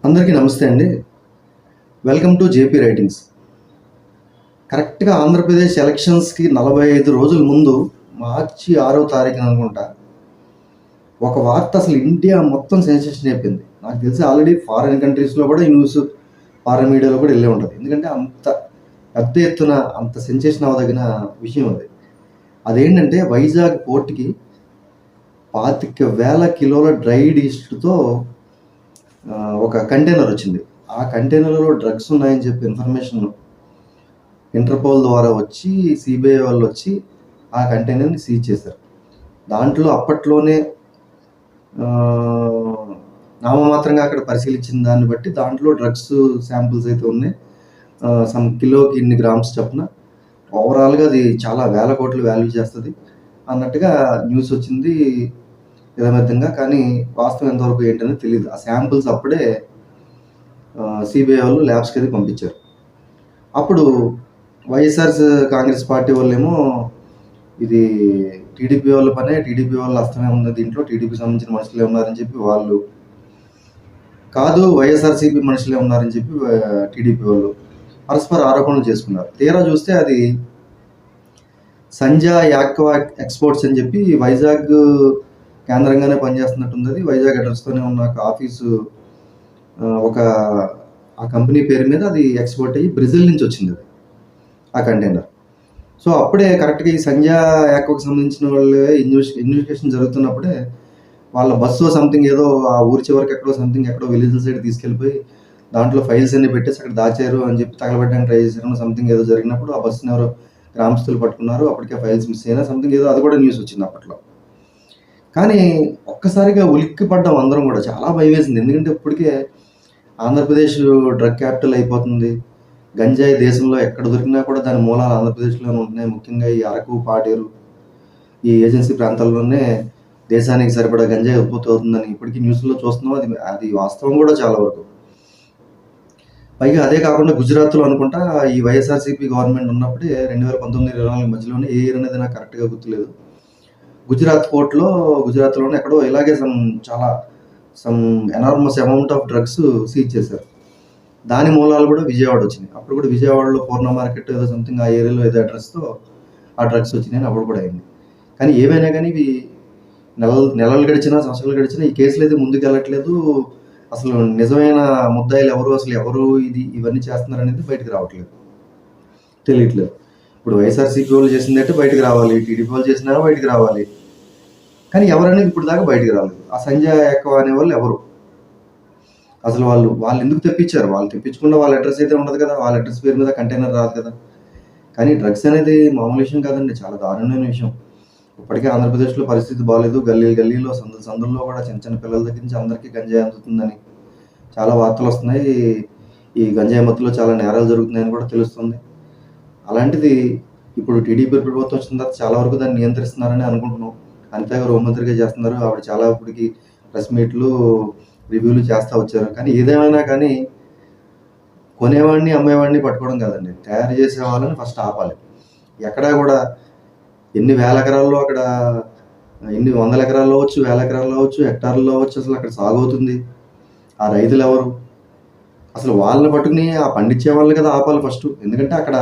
అందరికీ నమస్తే అండి. Welcome to JP writings. కరెక్ట్‌గా ఆంధ్రప్రదేశ్ ఎలక్షన్స్‌కి 45 రోజుల ముందు మార్చి 6వ తారీఖున అనుకుంటా, ఒక వార్త అసలు ఇండియా మొత్తం సెన్సేషన్ అయిపోయింది. నాకు తెలిసి ఆల్రెడీ ఫారిన్ కంట్రీస్‌లో కూడా ఈ న్యూస్ ఫారిన్ మీడియాలో కూడా వెళ్ళే ఉంటది. ఎందుకంటే అంత పెద్ద ఎత్తున అంత సెన్సేషన్ అవ్వదగిన విషయం అది. అదేంటంటే వైజాగ్ పోర్ట్‌కి 25,000 కిలోల డ్రైడ్ ఈస్ట్‌తో ఒక కంటైనర్ వచ్చింది. ఆ కంటైనర్‌లో డ్రగ్స్ ఉన్నాయని చెప్పి ఇన్ఫర్మేషన్ ఇంటర్పోల్ ద్వారా వచ్చి సిబిఐ వాళ్ళు వచ్చి ఆ కంటైనర్‌ని సీజ్ చేశారు. దాంట్లో అప్పట్లోనే నామమాత్రంగా అక్కడ పరిశీలించిన దాన్ని బట్టి దాంట్లో డ్రగ్స్ శాంపిల్స్ అయితే ఉన్నాయి. సమ్ కిలోకి ఇన్ని గ్రామ్స్ చొప్పున. ఓవరాల్‌గా అది చాలా వేల కోట్లు వాల్యూ చేస్తది అన్నట్టుగా న్యూస్ వచ్చింది యథావిధంగా. కానీ వాస్తవం ఎంతవరకు ఏంటనేది తెలీదు. ఆ శాంపిల్స్ అప్పుడే సిబిఐ వాళ్ళు ల్యాబ్స్‌కి అది పంపించారు. అప్పుడు వైఎస్ఆర్ కాంగ్రెస్ పార్టీ వాళ్ళేమో ఇది టీడీపీ వాళ్ళ పనే, టీడీపీ వాళ్ళ హస్తమే ఉంది దీంట్లో, టీడీపీకి సంబంధించిన మనుషులే ఉన్నారని చెప్పి వాళ్ళు, కాదు వైఎస్ఆర్సీపీ మనుషులే ఉన్నారని చెప్పి టీడీపీ వాళ్ళు పరస్పర ఆరోపణలు చేసుకున్నారు. తీరా చూస్తే అది సంజా యాక్వా ఎక్స్పోర్ట్స్ అని చెప్పి వైజాగ్ కేంద్రంగానే పనిచేస్తున్నట్టుంది. అది వైజాగ్ అడ్రస్తోనే ఉన్న ఒక ఆఫీసు, ఒక ఆ కంపెనీ పేరు మీద అది ఎక్స్పోర్ట్ అయ్యి బ్రెజిల్ నుంచి వచ్చింది అది ఆ కంటైనర్. సో అప్పుడే కరెక్ట్గా ఈ సంజా యాక్వాకి సంబంధించిన వాళ్ళు ఇన్వెస్టిగేషన్ జరుగుతున్నప్పుడే వాళ్ళ బస్సు సంథింగ్ ఏదో ఆ ఊరి చివరికి ఎక్కడో విలేజ్ సైడ్ తీసుకెళ్ళిపోయి దాంట్లో ఫైల్స్ అన్ని పెట్టేసి అక్కడ దాచారు అని చెప్పి తగలబెట్టడానికి ట్రై చేశారు. సంథింగ్ ఏదో జరిగినప్పుడు ఆ బస్సుని ఎవరో గ్రామస్తులు పట్టుకున్నారు. అప్పటికే ఫైల్స్ మిస్ అయినా సంథింగ్ ఏదో అది కూడా న్యూస్ వచ్చింది అప్పట్లో. కానీ ఒక్కసారిగా ఉలిక్కి పడ్డాం అందరం కూడా. చాలా భయం వేసింది. ఎందుకంటే ఇప్పటికే ఆంధ్రప్రదేశ్ డ్రగ్ క్యాపిటల్ అయిపోతుంది. గంజాయి దేశంలో ఎక్కడ దొరికినా కూడా దాని మూలాలు ఆంధ్రప్రదేశ్లోనే ఉంటున్నాయి. ముఖ్యంగా ఈ అరకు, పాడేరు, ఈ ఏజెన్సీ ప్రాంతాల్లోనే దేశానికి సరిపడా గంజాయి ఉత్పత్తి అవుతుందని ఇప్పటికీ న్యూస్లో చూస్తున్నాం. అది వాస్తవం కూడా చాలా వరకు. పైగా అదే కాకుండా గుజరాత్లో అనుకుంటా ఈ వైఎస్ఆర్సీపీ గవర్నమెంట్ ఉన్నప్పుడే 2019-24 మధ్యలోనే ఏ ఇయర్ అనేది నాకు కరెక్ట్గా గుర్తులేదు, గుజరాత్లోనే ఎక్కడో ఇలాగే some enormous amount of drugs seize చేశారు. దాని మూలాలు కూడా విజయవాడ వచ్చినాయి. అప్పుడు కూడా విజయవాడలో పూర్ణ మార్కెట్ ఏదో సంథింగ్ ఆ ఏరియాలో ఏదో అడ్రస్తో ఆ డ్రగ్స్ వచ్చినాయని అప్పుడు కూడా అయింది. కానీ ఏమైనా కానీ ఇవి నెలలు గడిచినా, సంవత్సరాలు గడిచినా ఈ కేసులు అయితే ముందుకు వెళ్ళట్లేదు. అసలు నిజమైన ముద్దాయిలు ఎవరు, అసలు ఎవరు ఇవన్నీ చేస్తున్నారు అనేది బయటకు రావట్లేదు, తెలియట్లేదు. ఇప్పుడు వైఎస్ఆర్సీపీ వాళ్ళు చేసిందంటే బయటకు రావాలి, టీడీపీ వాళ్ళు చేసినా బయటకు రావాలి. కానీ ఎవరనేది ఇప్పుడు దాకా బయటకు రాలేదు. ఆ సంజయ్ యాక్వా అనే వాళ్ళు ఎవరు, అసలు వాళ్ళు ఎందుకు తెప్పించారు? వాళ్ళు తెప్పించకుండా వాళ్ళ అడ్రస్ అయితే ఉండదు కదా, వాళ్ళ అడ్రస్ పేరు మీద కంటైనర్ రాదు కదా. కానీ డ్రగ్స్ అనేది మామూలు విషయం కాదండి, చాలా దారుణమైన విషయం. ఇప్పటికే ఆంధ్రప్రదేశ్లో పరిస్థితి బాగాలేదు. గల్లీలో సందుల్లో కూడా చిన్న పిల్లల దగ్గర నుంచి అందరికీ గంజాయి అందుతుందని చాలా వార్తలు వస్తున్నాయి. ఈ గంజాయి మత్తులో చాలా నేరాలు జరుగుతున్నాయని కూడా తెలుస్తుంది. అలాంటిది ఇప్పుడు టీడీపీ ప్రభుత్వం వచ్చిన తర్వాత చాలా వరకు దాన్ని నియంత్రిస్తున్నారని అనుకుంటున్నాం. అనిత గారు హోంమంత్రిగా చేస్తున్నారు. ఆవిడ చాలా ఇప్పటికి ప్రెస్ మీట్లు, రివ్యూలు చేస్తూ వచ్చారు. కానీ ఏదేమైనా కానీ కొనేవాడిని, అమ్మేవాడిని పట్టుకోవడం కాదండి, తయారు చేసే వాళ్ళని ఫస్ట్ ఆపాలి. ఎక్కడా కూడా ఎన్ని వేల ఎకరాల్లో అక్కడ, ఎన్ని వందల ఎకరాల్లో అవ్వచ్చు, వేల ఎకరాల్లో అవ్వచ్చు, హెక్టార్లలో అవ్వచ్చు, అసలు అక్కడ సాగవుతుంది. ఆ రైతులు ఎవరు? అసలు వాళ్ళని పట్టుకుని ఆ పండించే వాళ్ళు కదా ఆపాలి ఫస్ట్. ఎందుకంటే అక్కడ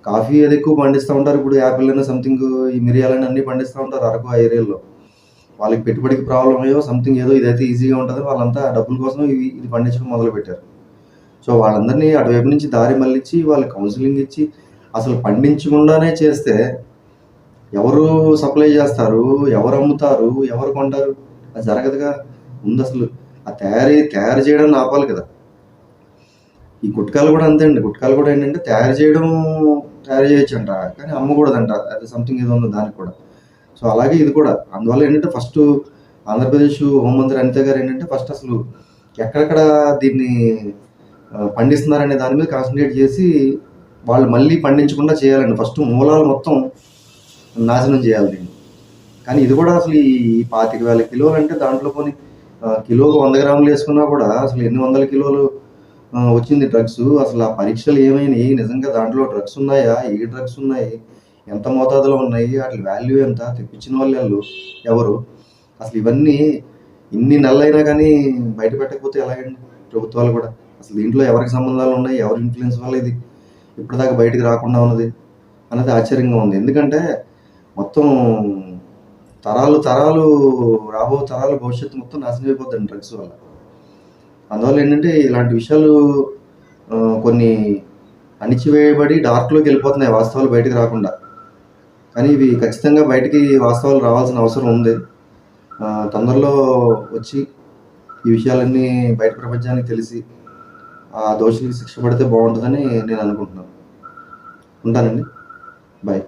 కాఫీ అది ఎక్కువ పండిస్తూ ఉంటారు. ఇప్పుడు యాపిల్ అయినా సంథింగ్, ఈ మిరియాలని అన్నీ పండిస్తూ ఉంటారు అరకు ఆ ఏరియాలో. వాళ్ళకి పెట్టుబడికి ప్రాబ్లం అయ్యో సంథింగ్ ఏదో ఇదైతే ఈజీగా ఉంటుంది, వాళ్ళంతా డబ్బుల కోసం ఇది పండించడం మొదలుపెట్టారు. సో వాళ్ళందరినీ అటువైపు నుంచి దారి మళ్ళించి వాళ్ళకి కౌన్సిలింగ్ ఇచ్చి అసలు పండించకుండానే చేస్తే ఎవరు సప్లై చేస్తారు, ఎవరు అమ్ముతారు, ఎవరు కొంటారు? అది జరగదుగా. ముందు అసలు ఆ తయారు చేయడం ఆపాలి కదా. ఈ గుట్కాలు కూడా అంతే అండి. గుట్కాలు కూడా ఏంటంటే తయారు చేయొచ్చు అంట, కానీ అమ్మకూడదంట. అది సంథింగ్ ఏదో ఉంది దానికి కూడా. సో అలాగే ఇది కూడా. అందువల్ల ఏంటంటే ఫస్ట్ ఆంధ్రప్రదేశ్ హోంమంత్రి అనిత గారు ఏంటంటే ఫస్ట్ అసలు ఎక్కడెక్కడ దీన్ని పండిస్తున్నారనే దాని మీద కాన్సన్ట్రేట్ చేసి వాళ్ళు మళ్ళీ పండించకుండా చేయాలండి. ఫస్ట్ మూలాలు మొత్తం నాశనం చేయాలి దీన్ని. కానీ ఇది కూడా అసలు ఈ 25,000 కిలోలు అంటే దాంట్లో కొన్ని కిలోకు 100 గ్రాములు వేసుకున్నా కూడా అసలు ఎన్ని వందల కిలోలు వచ్చింది డ్రగ్స్. అసలు ఆ పరీక్షలు ఏమైనాయి, నిజంగా దాంట్లో డ్రగ్స్ ఉన్నాయా, ఏ డ్రగ్స్ ఉన్నాయి, ఎంత మోతాదులో ఉన్నాయి, వాటి వాల్యూ ఎంత, తెప్పించిన వాళ్ళు ఎవరు, అసలు ఇవన్నీ ఇన్ని నెలలైనా కానీ బయట పెట్టకపోతే ఎలాగండి? ప్రభుత్వాలు కూడా. అసలు దీంట్లో ఎవరికి సంబంధాలు ఉన్నాయి, ఎవరి ఇన్ఫ్లుయెన్స్ వల్ల ఇది ఇప్పటిదాకా బయటికి రాకుండా ఉన్నది అనేది ఆశ్చర్యంగా ఉంది. ఎందుకంటే మొత్తం తరాలు రాబో తరాల భవిష్యత్తు మొత్తం నాశనం అయిపోద్దండి డ్రగ్స్ వల్ల. అందువల్ల ఏంటంటే ఇలాంటి విషయాలు కొన్ని అణిచివేయబడి డార్క్లోకి వెళ్ళిపోతున్నాయి, వాస్తవాలు బయటికి రాకుండా. కానీ ఇవి ఖచ్చితంగా బయటికి వాస్తవాలు రావాల్సిన అవసరం ఉంది. తొందరలో వచ్చి ఈ విషయాలన్నీ బయట ప్రపంచానికి తెలిసి ఆ దోషులకి శిక్ష పడితే బాగుంటుందని నేను అనుకుంటున్నాను. ఉంటానండి. బాయ్.